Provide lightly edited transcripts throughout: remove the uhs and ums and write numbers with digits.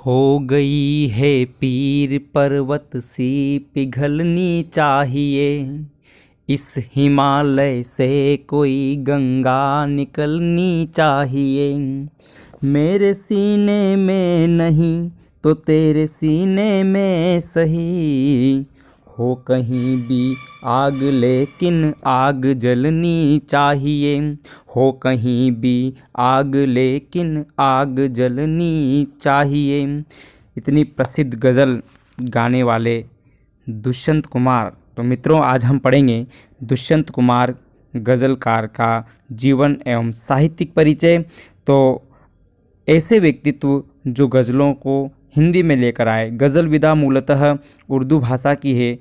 हो गई है पीर पर्वत सी पिघलनी चाहिए, इस हिमालय से कोई गंगा निकलनी चाहिए। मेरे सीने में नहीं तो तेरे सीने में सही, हो कहीं भी आग लेकिन आग जलनी चाहिए। हो कहीं भी आग लेकिन आग जलनी चाहिए। इतनी प्रसिद्ध गज़ल गाने वाले दुष्यंत कुमार। तो मित्रों, आज हम पढ़ेंगे दुष्यंत कुमार गज़लकार का जीवन एवं साहित्यिक परिचय। तो ऐसे व्यक्तित्व जो गज़लों को हिंदी में लेकर आए। गज़ल विधा मूलतः उर्दू भाषा की है,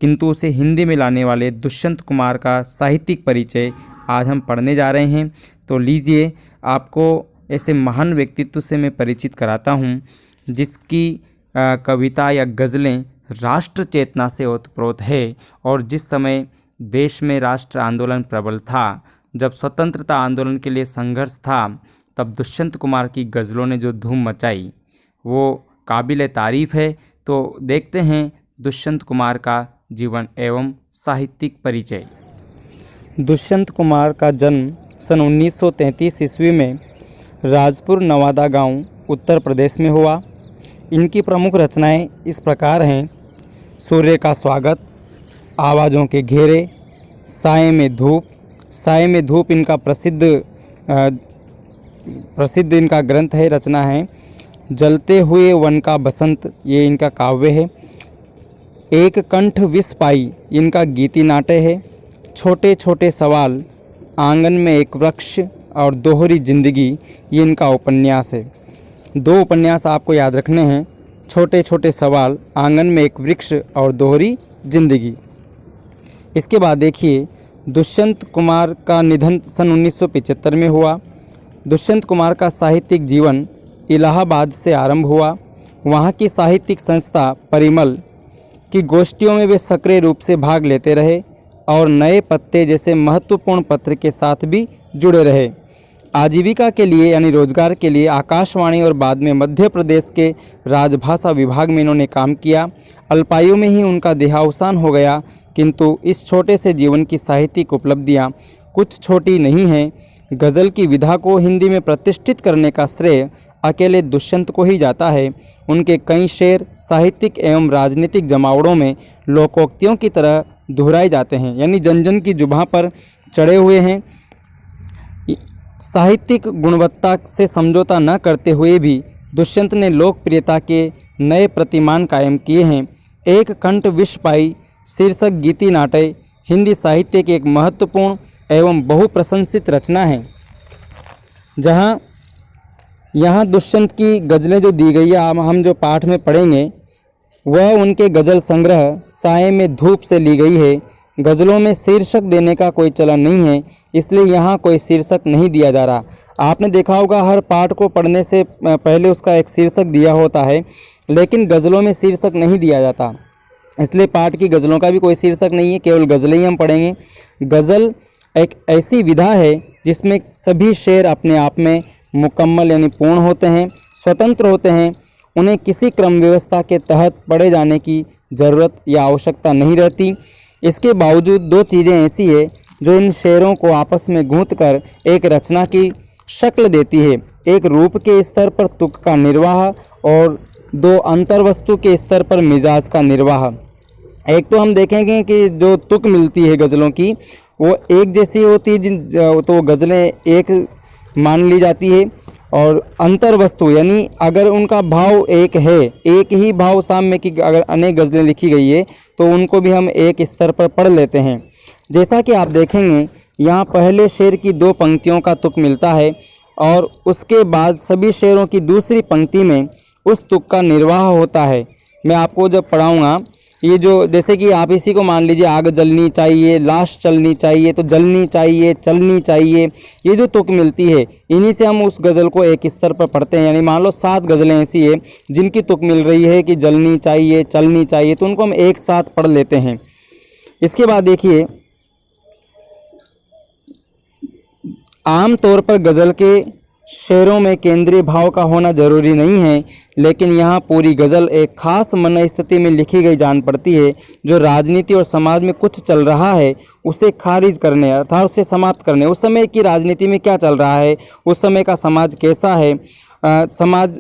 किंतु उसे हिंदी में लाने वाले दुष्यंत कुमार का साहित्यिक परिचय आज हम पढ़ने जा रहे हैं। तो लीजिए, आपको ऐसे महान व्यक्तित्व से मैं परिचित कराता हूँ जिसकी कविता या गज़लें राष्ट्र चेतना से ओतप्रोत है। और जिस समय देश में राष्ट्र आंदोलन प्रबल था, जब स्वतंत्रता आंदोलन के लिए संघर्ष था, तब दुष्यंत कुमार की गज़लों ने जो धूम मचाई वो काबिल तारीफ़ है। तो देखते हैं दुष्यंत कुमार का जीवन एवं साहित्यिक परिचय। दुष्यंत कुमार का जन्म सन 1933 ईस्वी में राजपुर नवादा गांव उत्तर प्रदेश में हुआ। इनकी प्रमुख रचनाएं इस प्रकार हैं: सूर्य का स्वागत, आवाज़ों के घेरे, साए में धूप। साए में धूप इनका प्रसिद्ध इनका ग्रंथ है, रचना है। जलते हुए वन का बसंत, ये इनका काव्य है। एक कंठ विष पाई, इनका गीति नाट्य है। छोटे छोटे सवाल, आंगन में एक वृक्ष और दोहरी जिंदगी, ये इनका उपन्यास है। दो उपन्यास आपको याद रखने हैं: छोटे छोटे सवाल, आंगन में एक वृक्ष और दोहरी जिंदगी। इसके बाद देखिए, दुष्यंत कुमार का निधन सन 1975 में हुआ। दुष्यंत कुमार का साहित्यिक जीवन इलाहाबाद से आरंभ हुआ। वहाँ की साहित्यिक संस्था परिमल की गोष्ठियों में वे सक्रिय रूप से भाग लेते रहे और नए पत्ते जैसे महत्वपूर्ण पत्र के साथ भी जुड़े रहे। आजीविका के लिए यानी रोजगार के लिए आकाशवाणी और बाद में मध्य प्रदेश के राजभाषा विभाग में इन्होंने काम किया। अल्पायु में ही उनका देहावसान हो गया, किंतु इस छोटे से जीवन की साहित्यिक उपलब्धियाँ कुछ छोटी नहीं हैं। गज़ल की विधा को हिंदी में प्रतिष्ठित करने का श्रेय अकेले दुष्यंत को ही जाता है। उनके कई शेर साहित्यिक एवं राजनीतिक जमावड़ों में लोकोक्तियों की तरह दोहराए जाते हैं, यानी जन जन की जुबां पर चढ़े हुए हैं। साहित्यिक गुणवत्ता से समझौता न करते हुए भी दुष्यंत ने लोकप्रियता के नए प्रतिमान कायम किए हैं। एक कंठ विष पाई शीर्षक गीति नाट्य हिंदी साहित्य की एक महत्वपूर्ण एवं बहुप्रशंसित रचना है। यहाँ दुष्यंत की गज़लें जो दी गई है, हम जो पाठ में पढ़ेंगे वह उनके गज़ल संग्रह साए में धूप से ली गई है। गज़लों में शीर्षक देने का कोई चलन नहीं है, इसलिए यहाँ कोई शीर्षक नहीं दिया जा रहा। आपने देखा होगा हर पाठ को पढ़ने से पहले उसका एक शीर्षक दिया होता है, लेकिन गज़लों में शीर्षक नहीं दिया जाता। इसलिए पाठ की गज़लों का भी कोई शीर्षक नहीं है, केवल गज़लें ही हम पढ़ेंगे। गज़ल एक ऐसी विधा है जिसमें सभी शेर अपने आप में मुकम्मल यानी पूर्ण होते हैं, स्वतंत्र होते हैं। उन्हें किसी क्रम व्यवस्था के तहत पढ़े जाने की ज़रूरत या आवश्यकता नहीं रहती। इसके बावजूद दो चीज़ें ऐसी है जो इन शेरों को आपस में गूंथ कर एक रचना की शक्ल देती है। एक रूप के स्तर पर तुक का निर्वाह और दो अंतर्वस्तु के स्तर पर मिजाज का निर्वाह। एक तो हम देखेंगे कि जो तुक मिलती है गज़लों की वो एक जैसी होती है, तो गज़लें एक मान ली जाती है। और अंतर्वस्तु यानी अगर उनका भाव एक है, एक ही भाव साम्य की अगर अनेक गज़लें लिखी गई है तो उनको भी हम एक स्तर पर पढ़ लेते हैं। जैसा कि आप देखेंगे यहाँ पहले शेर की दो पंक्तियों का तुक मिलता है और उसके बाद सभी शेरों की दूसरी पंक्ति में उस तुक का निर्वाह होता है। मैं आपको जब पढ़ाऊँगा, ये जो जैसे कि आप इसी को मान लीजिए, आग जलनी चाहिए, लाश चलनी चाहिए, तो जलनी चाहिए, चलनी चाहिए, ये जो तुक मिलती है इन्हीं से हम उस गज़ल को एक स्तर पर पढ़ते हैं। यानी मान लो 7 गज़लें ऐसी है जिनकी तुक मिल रही है कि जलनी चाहिए, चलनी चाहिए, तो उनको हम एक साथ पढ़ लेते हैं। इसके बाद देखिए, आम तौर पर गज़ल के शेरों में केंद्रीय भाव का होना जरूरी नहीं है, लेकिन यहाँ पूरी गज़ल एक खास मनस्थिति में लिखी गई जान पड़ती है, जो राजनीति और समाज में कुछ चल रहा है उसे खारिज करने अर्थात उसे समाप्त करने। उस समय की राजनीति में क्या चल रहा है, उस समय का समाज कैसा है, समाज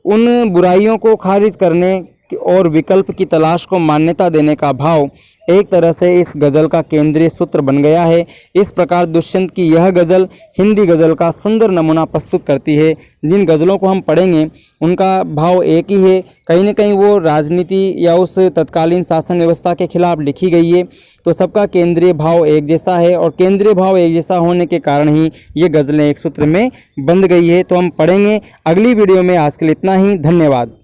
उन बुराइयों को खारिज करने और विकल्प की तलाश को मान्यता देने का भाव एक तरह से इस गज़ल का केंद्रीय सूत्र बन गया है। इस प्रकार दुष्यंत की यह गज़ल हिंदी गज़ल का सुंदर नमूना प्रस्तुत करती है। जिन गज़लों को हम पढ़ेंगे उनका भाव एक ही है, कहीं न कहीं वो राजनीति या उस तत्कालीन शासन व्यवस्था के खिलाफ लिखी गई है, तो सबका केंद्रीय भाव एक जैसा है और केंद्रीय भाव एक जैसा होने के कारण ही ये गज़लें एक सूत्र में बंध गई है। तो हम पढ़ेंगे अगली वीडियो में। आज के लिए इतना ही, धन्यवाद।